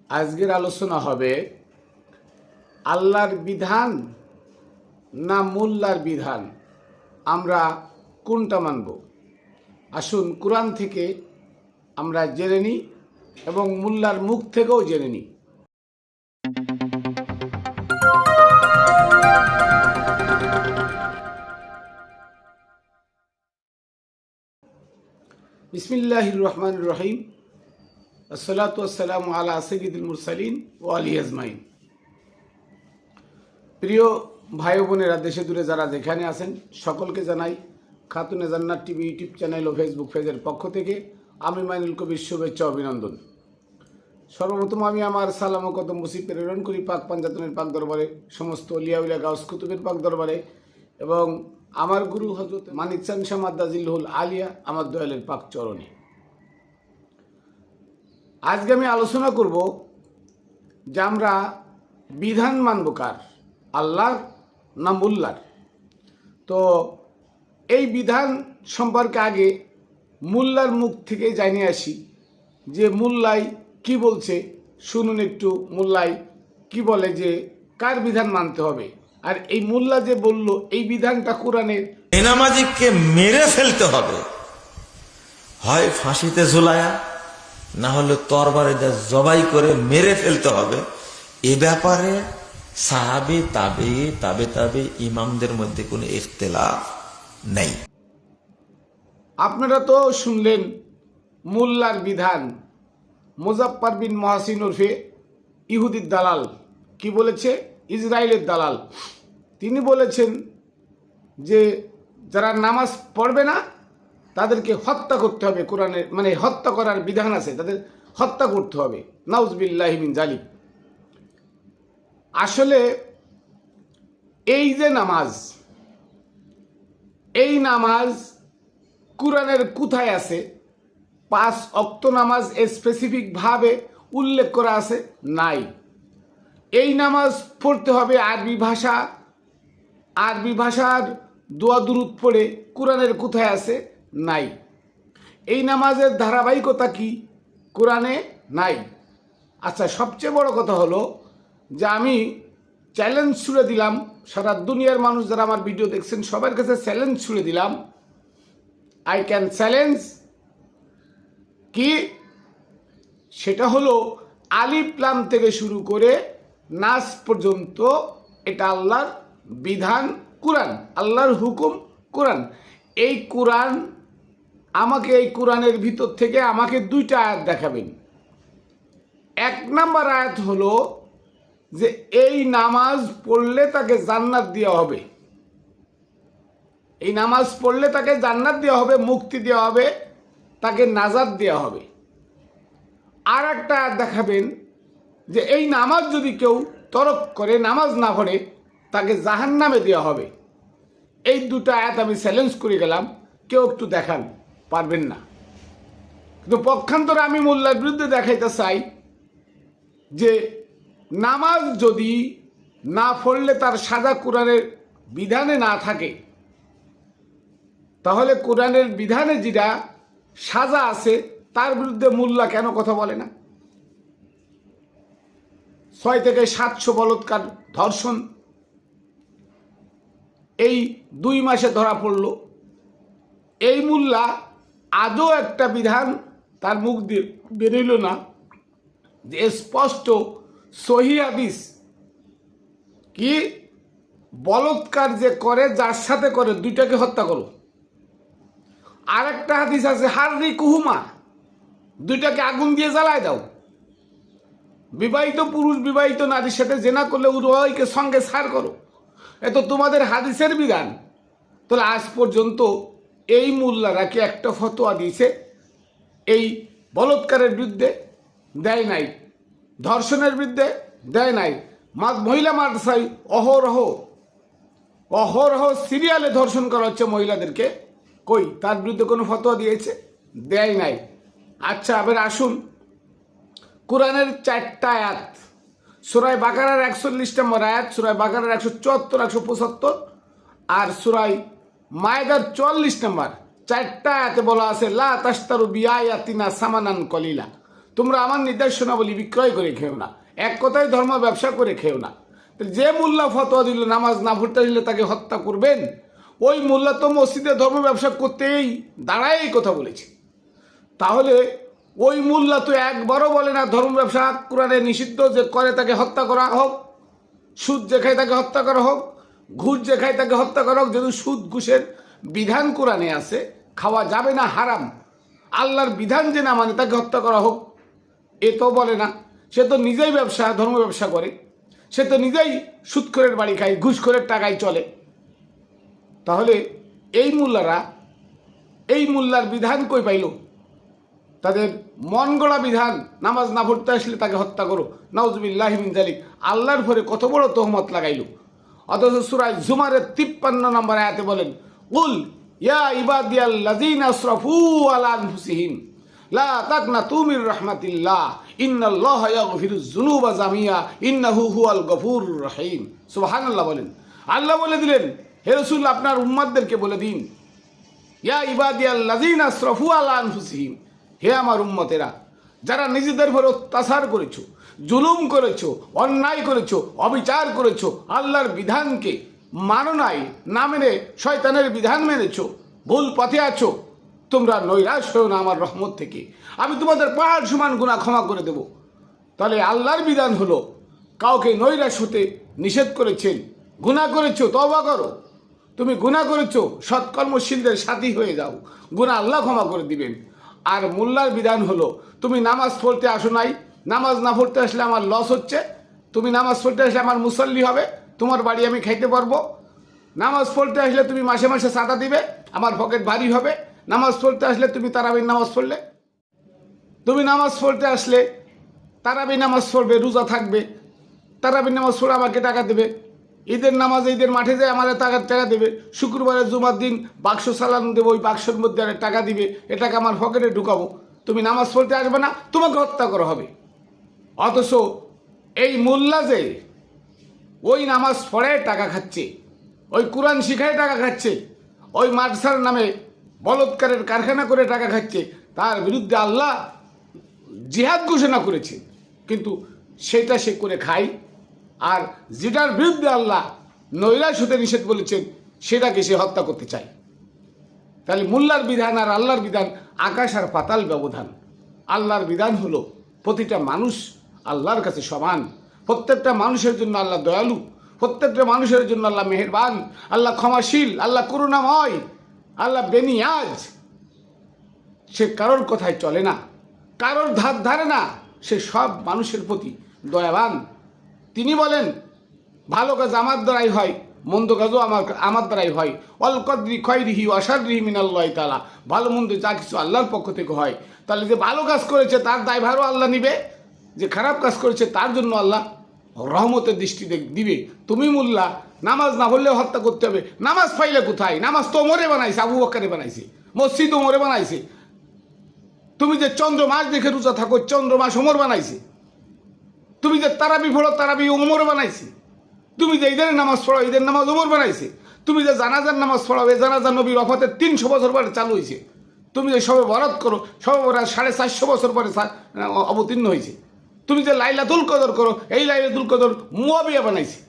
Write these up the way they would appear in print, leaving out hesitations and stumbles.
আজকের আলোচনা হবে আল্লাহর বিধান না মোল্লার বিধান, আমরা কোনটা মানব। আসুন কোরআন থেকে আমরা জেনে নিই এবং মোল্লার মুখ থেকেও জেনে নিই। বিসমিল্লাহির রহমানির রহিম। আসসালাতু ওয়াসসালামু আলা সাইয়্যিদিল মুরসালিন ওয়া আলিহি আজমাইন। প্রিয় ভাই বোনেরা, দেশে দূরে যারা যেখানে আছেন সকলকে জানাই খাতুনে জান্নাত টিভি ইউটিউব চ্যানেল ও ফেসবুক পেজের পক্ষ থেকে আমি মাইনুল কবির শুভেচ্ছা অভিনন্দন। সর্বপ্রথম আমি আমার সালাম ও কদম মুসি প্রেরণ করি পাক পাঞ্জাতনের পাক দরবারে, সমস্ত অলিয়া উলিয়া গাউস কুতুবের পাক দরবারে এবং আমার গুরু হযরত মানিক চাঁদ শাহ মাদ্দাজিল্লাহুল আলিয়া আমার দয়ালের পাক চরণে। আজকে আমি আলোচনা করব যে আমরা বিধান মানব কার, আল্লাহর না মোল্লার। তো এই বিধান সম্পর্কে আগে মোল্লার মুখ থেকে জানিয়ে আসি যে মোল্লাই কি বলছে। শুনুন একটু মোল্লাই কি বলে, যে কার বিধান মানতে হবে। আর এই মোল্লা যে বলল এই বিধানটা কোরআনের, বেনামাজিকে মেরে ফেলতে হবে, হয় ফাঁসিতে ঝুলায়া না হলে তরবারে জবাই করে মেরে ফেলতে হবে। এ ব্যাপারে সাহাবী তাবে ইমামদের মধ্যে কোনো ইখতিলাফ নেই। আপনারা তো শুনলেন মোল্লার বিধান। মুজাফফর বিন মহসিন ওরফে ইহুদির দালাল কি বলেছে, ইসরায়েলের দালাল, তিনি বলেছেন যে যারা নামাজ পড়বে না তাদেরকে হত্যা করতে হবে। কোরআনের মানে হত্যা করার বিধান আছে, তাদের হত্যা করতে হবে। নাউজুবিল্লাহি মিন জালিক। আসলে এই যে নামাজ, এই নামাজ কোরআনের কোথায় আছে? 5 ওয়াক্ত নামাজ স্পেসিফিকভাবে উল্লেখ করা আছে? নাই। এই নামাজ পড়তে হবে আরবি ভাষা, আরবি ভাষার দোয়া দুরুদ পড়ে কোরআনের কোথায় আছে? নাই। এই নামাজের ধারাবাহিকতা কি? কোরআনে নাই। আচ্ছা, সবচেয়ে বড় কথা হলো যে আমি চ্যালেঞ্জ ছুড়ে দিলাম, সারা দুনিয়ার মানুষ যারা আমার ভিডিও দেখছেন সবার কাছে চ্যালেঞ্জ ছুড়ে দিলাম, আই ক্যান চ্যালেঞ্জ কি, সেটা হলো আলিফ লাম থেকে শুরু করে নাস পর্যন্ত এটা আল্লাহর বিধান, কোরআন, আল্লাহর হুকুম কোরআন। এই কোরআন আমাকে, এই কোরআনের ভিতর থেকে আমাকে 2টা আয়াত দেখাবেন। 1 নম্বর আয়াত হলো যে এই নামাজ পড়লে তাকে জান্নাত দেওয়া হবে, এই নামাজ পড়লে তাকে জান্নাত দেওয়া হবে, মুক্তি দেওয়া হবে, তাকে নাজাত দেওয়া হবে। আর একটা আয়াত দেখাবেন যে এই নামাজ যদি কেউ তরক করে, নামাজ না পড়ে, তাকে জাহান্নামে দেওয়া হবে। এই 2টা আয়াত আমি চ্যালেঞ্জ করে গেলাম, কেউ একটু দেখান, পারবেন না। কিন্তু পক্ষান্তরে আমি মোল্লার বিরুদ্ধে দেখাইতে চাই যে নামাজ যদি না পড়লে তার সাজা কোরআনের বিধানে না থাকে, তাহলে কোরআনের বিধানে যেটা সাজা আছে তার বিরুদ্ধে মোল্লা কেন কথা বলে না? 6 থেকে 700 বলৎকার ধর্ষণ এই 2 মাসে ধরা পড়ল। এই মোল্লা আজও একটা বিধান তার মুখ দিয়ে বেরোইল না যে স্পষ্ট সহি হাদিস কি, বলৎকার যে করে যার সাথে করে 2টাকে হত্যা করো। আর একটা হাদিস আছে হাররি কুহুমা, 2টাকে আগুন দিয়ে জ্বালায় দাও। বিবাহিত পুরুষ বিবাহিত নারীর সাথে জেনা করলে উভয়কে সঙ্গে ছাড় করো। এ তো তোমাদের হাদিসের বিধান। তাহলে আজ পর্যন্ত এই মোল্লারা কি একটা ফতোয়া দিয়েছে এই বলৎকারের বিরুদ্ধে? দেয় নাই। ধর্ষণের বিরুদ্ধে দেয় নাই। মহিলা মাদ্রাসায় অহরহ সিরিয়ালে ধর্ষণ করা হচ্ছে মহিলাদেরকে, কই তার বিরুদ্ধে কোনো ফতোয়া দিয়েছে? দেয় নাই। আচ্ছা, এবার আসুন কোরআনের 4টা আয়াত, সূরা বাকারার 41 নম্বর আয়াত, সূরা বাকারার 174, 175 আর সূরা মায়েদার 44 নম্বর, 4টা আয়াতে বলা আছে লা তাশতারু বিআয়াতিনা সামানান কলিলা, তোমরা আমার নির্দেশনাবলী বিক্রয় করে খেও না, এক কথায় ধর্ম ব্যবসা করে খেও না। যে মোল্লা ফতোয়া দিল নামাজ না পড়তে দিলে তাকে হত্যা করবেন, ওই মোল্লা তো মসজিদে ধর্ম ব্যবসা করতেই দাঁড়ায় এই কথা বলেছে। তাহলে ওই মোল্লা তো একবারও বলে না ধর্ম ব্যবসা কোরআনে নিষিদ্ধ, যে করে তাকে হত্যা করা হোক, সুদ যে খায় তাকে হত্যা করা হোক, ঘুষ যে খায় তাকে হত্যা করা হোক। যেহেতু সুদ ঘুষের বিধান কোরআনে আছে, খাওয়া যাবে না, হারাম, আল্লাহর বিধান যে না মানে তাকে হত্যা করা হোক, এ তো বলে না। সে তো নিজেই ব্যবসা, ধর্ম ব্যবসা করে, সে তো নিজেই সুদখোরের বাড়ি খায়, ঘুষখোরের টাকায় চলে। তাহলে এই মোল্লারা এই মোল্লার বিধান কই পাইল? তাদের মন গড়া বিধান, নামাজ না পড়তে আসলে তাকে হত্যা করো, নাউজুবিল্লাহি মিন যালিক, আল্লাহর পরে কত বড় তহমত লাগাইল। অথচ সূরা জুমারের 53 নম্বর আয়াতে বলেন, কুল ইয়া ইবাদিয়াল্লাযিনা আসরাফু আলা আনফুসিহিম লা তাকনাতু মির রাহমাতিল্লাহ ইন্নাল্লাহা ইয়াগফিরুয যুনুবা জামিয়া ইন্নাহু হুয়াল গফুরুর রহিম। সুবহানাল্লাহ বলেন। আল্লাহ বলে দিলেন, হে রাসূল আপনার উম্মতদেরকে বলে দিন, ইয়া ইবাদিয়াল্লাযিনা আসরাফু আলা আনফুসিহিম, হে আমার উম্মতেরা, যারা নিজেদের উপর অত্যাচার করেছো, জুলুম করেছো, অন্যায় করেছো, অবিচার করেছো, আল্লাহর বিধানকে মানো নাই, না মেনে শয়তানের বিধান মেনেছো, ভুল পথে আছো, তোমরা নৈরাশ হও না আমার রহমত থেকে, আমি তোমাদের পাহাড় সমান গুনাহ ক্ষমা করে দেব। তাহলে আল্লাহর বিধান হলো কাউকে নৈরাশ হতে নিষেধ করেছেন। গুনাহ করেছো তওবা করো, তুমি গুনাহ করেছো সৎকর্মশীলদের সাথী হয়ে যাও, গুনাহ আল্লাহ ক্ষমা করে দিবেন। আর মোল্লার বিধান হলো তুমি নামাজ পড়তে আসো নাই, নামাজ না পড়তে আসলে আমার লস হচ্ছে, তুমি নামাজ পড়তে আসলে আমার মুসল্লি হবে, তোমার বাড়ি আমি খাইতে পারবো, নামাজ পড়তে আসলে তুমি মাসে মাসে চাঁদা দিবে, আমার পকেট ভারী হবে, নামাজ পড়তে আসলে তুমি তারাবির নামাজ পড়লে, তুমি নামাজ পড়তে আসলে তারাবি নামাজ পড়বে, রোজা থাকবে, তারাবির নামাজ পড়ে আমাকে টাকা দেবে, ঈদের নামাজে ঈদের মাঠে যায় আমার টাকা দেবে, শুক্রবারে জুমার দিন বাক্স চালানো দেবো, ওই বাক্সের মধ্যে আর টাকা দিবে, এটাকে আমার পকেটে ঢুকাবো, তুমি নামাজ পড়তে আসবে না, তোমাকে হত্যা করা হবে। অথচ এই মোল্লা যে ওই নামাজ পড়ে টাকা খাচ্ছে, ওই কোরআন শিখায় টাকা খাচ্ছে, ওই মাদ্রাসার নামে বলৎকারের কারখানা করে টাকা খাচ্ছে, তার বিরুদ্ধে আল্লাহ জিহাদ ঘোষণা করেছে, কিন্তু সেটা সে করে খায়। আর যেটার বিরুদ্ধে আল্লাহ নৈরাশ হতে নিষেধ বলেছেন সেটাকে সে হত্যা করতে চায়। তাহলে মোল্লার বিধান আর আল্লাহর বিধান আকাশ আর পাতাল ব্যবধান। আল্লাহর বিধান হলো প্রতিটা মানুষ আল্লাহর কাছে সমান, প্রত্যেকটা মানুষের জন্য আল্লাহ দয়ালু, প্রত্যেকটা মানুষের জন্য আল্লাহ মেহেরবান, আল্লাহ ক্ষমাশীল, আল্লাহ করুণাময়, আল্লাহ বেনিয়াজ। সে কারোর কথায় চলে না, কারোর ধার ধারে না, সে সব মানুষের প্রতি দয়াবান। তিনি বলেন, ভালো কাজ আমার দ্বারাই হয়, মন্দ কাজও আমার দ্বারাই হয়, অল কদরি খয়রিহি ওয়া শাররিহি মিনাল্লাহি তাআলা, ভালো মন্দ যা কিছু আল্লাহর পক্ষ থেকে হয়। তাহলে যে ভালো কাজ করেছে তার দায়ভারও আল্লাহ নিবে, যে খারাপ কাজ করেছে তার জন্য আল্লাহ রহমতের দৃষ্টি দিবে। তুমি মোল্লা নামাজ না পড়লেও হত্যা করতে হবে, নামাজ পাইলে কোথায়? নামাজ তো ওমরে বানাইছে, আবু বকরে বানাইছে, মসজিদ ওমরে বানাইছে। তুমি যে চন্দ্র মাস দেখে রোজা থাকো, চন্দ্র মাস ওমর বানাইছে। তুমি যে তারাবি পড়ো, তারাবি ওমর বানাইছে। তুমি যে ঈদের নামাজ পড়ো, ঈদের নামাজ ওমর বানাইছে। তুমি যে জানাজার নামাজ পড়ো, এই জানাজার নবীর ওফাতের 300 বছর পরে চালু হয়েছে। তুমি যে সবে বরাত করো, সবে বরাত 450 বছর পরে অবতীর্ণ হয়েছে। তুমি যে লাইলাতুল কদর করো, এই লাইলাতুল কদর মুয়াবিয়া বানাইছে।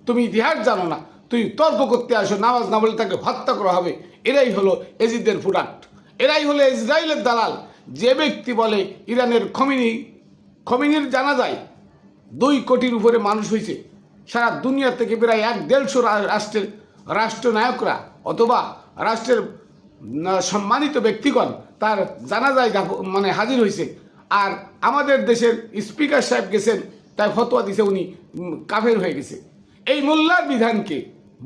তুমি ইতিহাস জানো না, তুই তর্ক করতে আসো, নামাজ না বলে তাকে হত্যা করা হবে। এরাই হলো এজিদের প্রোডাক্ট, এরাই হলো ইসরায়েলের দালাল। যে ব্যক্তি বলে ইরানের খমিনির জানা যায় 2 কোটির উপরে মানুষ হয়েছে, সারা দুনিয়া থেকে প্রায় 1-150 রাষ্ট্রের রাষ্ট্রনায়করা অথবা রাষ্ট্রের সম্মানিত ব্যক্তিগণ তার জানাজায় মানে হাজির হয়েছে। আর আমাদের দেশের স্পিকার সাহেব গেছেন, তাই ফতোয়া দিছে উনি কাফের হয়ে গেছে। এই মোল্লার বিধানকে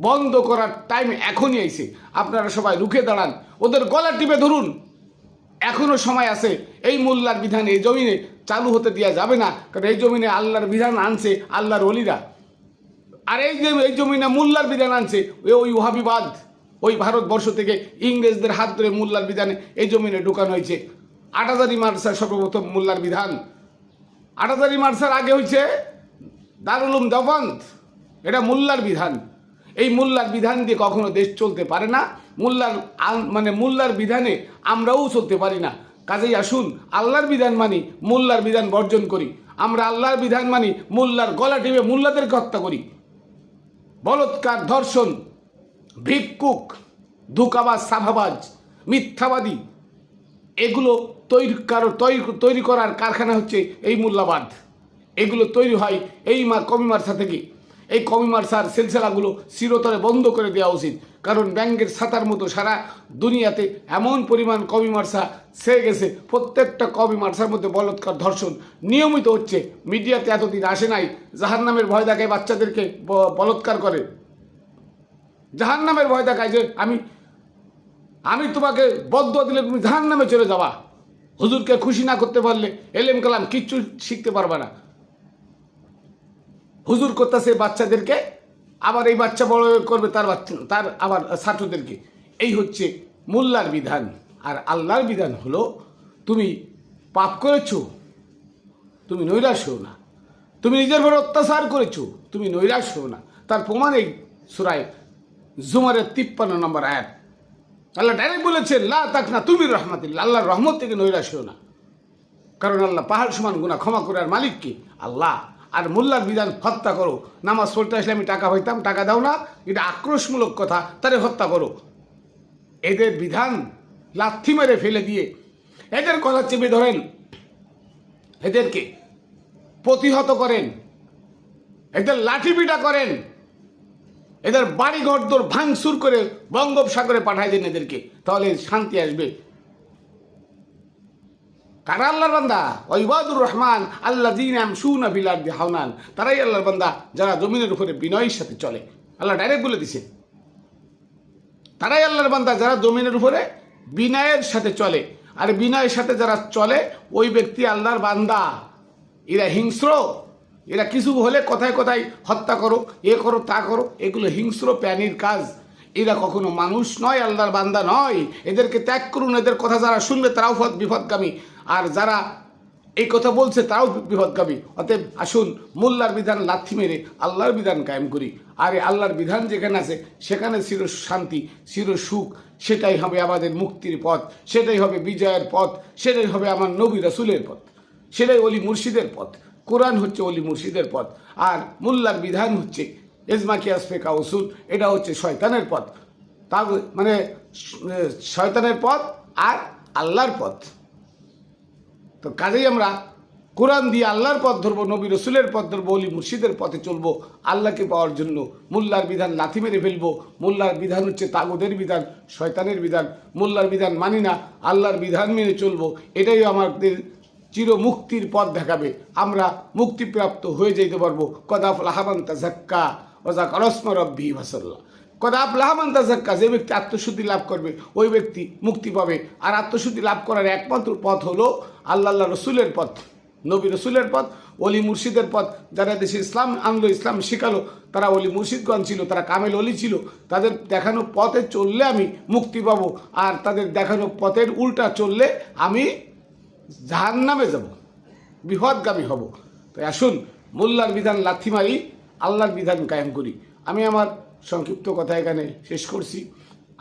বন্ধ করার টাইম এখনই আইছে। আপনারা সবাই রুখে দাঁড়ান, ওদের গলা টিপে ধরুন, এখনো সময় আছে। এই মোল্লার বিধান এই জমিনে চালু হতে দেওয়া যাবে না, কারণ এই জমিনে আল্লাহর বিধান আনছে আল্লাহর ওলিরা। আর এই জমিনে মোল্লার বিধান আনছে ওই ওহাবিবাদ, ওই ভারতবর্ষ থেকে ইংরেজদের হাত ধরে মোল্লার বিধানে এই জমিনে ঢুকানো হয়েছে। 8,000 মাদ্রাসা সর্বপ্রথম মোল্লার বিধান। 8,000 মাদ্রাসার আগে হয়েছে দারুল উলুম দেওবন্দ, এটা মোল্লার বিধান। এই মোল্লার বিধান দিয়ে কখনো দেশ চলতে পারে না। মোল্লার বিধানে আমরাও চলতে পারি না। কাজেই আসুন আল্লাহর বিধান মানি, মোল্লার বিধান বর্জন করি। আমরা আল্লাহর বিধান মানি, মোল্লার গলা টিপে মোল্লাদেরকে হত্যা করি। বলৎকার, ধর্ষণ, ভিক্ষুক, ধোঁকাবাজ, সাফাবাজ, মিথ্যাবাদী, এগুলো তৈরি করার কারখানা হচ্ছে এই মোল্লাবাদ। এগুলো তৈরি হয় এই কমি মার্সা থেকে। এই কমি মার্সার সিলসিলাগুলো চিরতরে বন্ধ করে দেওয়া উচিত, কারণ ব্যাংকের ছাতার মতো সারা দুনিয়াতে এমন পরিমাণ কমি মার্সা ছেয়ে গেছে। প্রত্যেকটা কমি মার্সার মধ্যে বলৎকার, ধর্ষণ নিয়মিত হচ্ছে। মিডিয়াতে এতদিন আসে নাই, জাহান্নামের ভয় দেখায় বাচ্চাদেরকে বলৎকার করে। জাহান্নামের ভয় দেখায় যে আমি তোমাকে বদদুয়া দিলে তুমি জাহান্নামে চলে যাবা। হুজুরকে খুশি না করতে পারলে এলেম কালাম কিচ্ছু শিখতে পারবে না। হুজুর করতেছে বাচ্চাদেরকে, আবার এই বাচ্চা বড় করবে তার আবার ছাত্রদেরকে। এই হচ্ছে মোল্লার বিধান। আর আল্লাহর বিধান হলো, তুমি পাপ করেছো, তুমি নৈরাশ হও না। তুমি নিজের উপর অত্যাচার করেছো, তুমি নৈরাশ হও না। তার প্রমাণ এই সূরা জুমারের 53 নম্বর আয়াত। আল্লাহ ডাইরেক্ট বলেছেন, লা তাকনা তুমি রহমাতিল্লাহ, আল্লাহর রহমত থেকে নৈরাশ হও না। কারণ আল্লাহ পাহাড় সমান গুনাহ ক্ষমা করার মালিক কি? আল্লাহ। আর মোল্লার বিধান হত্যা করো। নামাজ পড়তে আসলে আমি টাকা পাইতাম, টাকা দাও না, এটা আক্রোশমূলক কথা, তারে হত্যা করো। এদের বিধান লাথি মেরে ফেলে দিয়ে এদের কথা চেপে ধরেন, এদেরকে প্রতিহত করেন, এদের লাঠিপিটা করেন, এদের বাড়ি ঘরদোর ভাঙচুর করে বঙ্গোপসাগরে পাঠায় দেন এদেরকে, তাহলে শান্তি আসবে। কারা আল্লাহর বান্দা? ওয়াইবাদুর রহমান আল্লাযীনা ইয়ামশুনা ফিল আরদি হাওনান, তারাই আল্লাহর বান্দা যারা জমিনের উপরে বিনয়ের সাথে চলে। আল্লাহ ডাইরেক্ট বলে দিছে, তারাই আল্লাহর বান্দা যারা জমিনের উপরে বিনয়ের সাথে চলে। আর বিনয়ের সাথে যারা চলে ওই ব্যক্তি আল্লাহর বান্দা। এরা হিংস্র, এরা কিছু হলে কথায় কথায় হত্যা করো, এ করো, তা করো, এগুলো হিংস্র প্রাণীর কাজ। এরা কখনো মানুষ নয়, আল্লাহর বান্দা নয়। এদেরকে ত্যাগ করুন। এদের কথা যারা শুনবে তারাও বিপদগামী, আর যারা এই কথা বলছে তারাও বিপদগামী। অতএব আসুন মোল্লার বিধান লাথি মেরে আল্লাহর বিধান কায়েম করি। আর এই আল্লাহর বিধান যেখানে আছে সেখানে চির শান্তি, চির সুখ। সেটাই হবে আমাদের মুক্তির পথ, সেটাই হবে বিজয়ের পথ, সেটাই হবে আমার নবী রাসূলের পথ, সেটাই অলি মুর্শিদের পথ। কোরআন হচ্ছে অলি মুর্শিদের পথ, আর মোল্লার বিধান হচ্ছে এজমাকি আসফেকা উসুল, এটা হচ্ছে শয়তানের পথ। তা মানে শয়তানের পথ আর আল্লাহর পথ। তো কাজেই আমরা কোরআন দিয়ে আল্লাহর পথ ধরবো, নবী রসুলের পথ ধরবো, অলি মুর্শিদের পথে চলবো আল্লাহকে পাওয়ার জন্য। মোল্লার বিধান লাথি মেরে ফেলবো। মোল্লার বিধান হচ্ছে তাগুদের বিধান, শয়তানের বিধান। মোল্লার বিধান মানি না, আল্লাহর বিধান মেনে চলবো। এটাই আমাদের চির মুক্তির পথ দেখাবে। আমরা মুক্তিপ্রাপ্ত হয়ে যেতে পারবো। কদাফ লাহামান তাজাক্কা ওজা করসমা রব্বি ভাসাল্লাহ। কদাফ লাহামান তাজাক্কা, যে ব্যক্তি আত্মশুদ্ধি লাভ করবে ওই ব্যক্তি মুক্তি পাবে। আর আত্মশুদ্ধি লাভ করার একমাত্র পথ হলো আল্লাহ রসুলের পথ, নবী রসুলের পথ, অলি মুর্শিদের পথ। যারা দেশে ইসলাম আনলো, ইসলাম শিখালো, তারা অলি মুর্শিদগণ ছিল, তারা কামেল অলি ছিল। তাদের দেখানো পথে চললে আমি মুক্তি পাবো, আর তাদের দেখানো পথের উল্টা চললে আমি জাহান্নামে যাব, বিপদগামী হব। তাই আসুন মোল্লার বিধান লাথি মারি, আল্লাহর বিধান কায়েম করি। আমি আমার সংক্ষিপ্ত কথা এখানে শেষ করছি।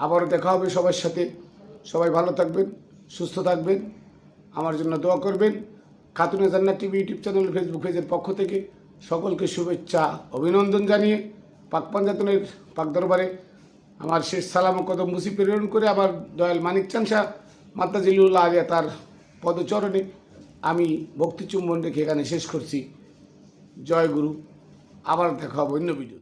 আবারও দেখা হবে সবার সাথে। সবাই ভালো থাকবেন, সুস্থ থাকবেন, আমার জন্য দোয়া করবেন। খাতুনে জান্নাত টিভি ইউটিউব চ্যানেল, ফেসবুক পেজের পক্ষ থেকে সকলকে শুভেচ্ছা, অভিনন্দন জানিয়ে পাক পাঞ্জাতনের পাক দরবারে আমার শেষ সালাম ও কদম মুসি প্রেরণ করে আমার দয়াল মানিক চাঁদ শাহ মাতাজিলুল্লাহ আলিয়া তার পদচরণে আমি ভক্তি চুম্বন রেখে এখানে শেষ করছি। জয় গুরু। আবার দেখা হবে অন্য ভিডিও।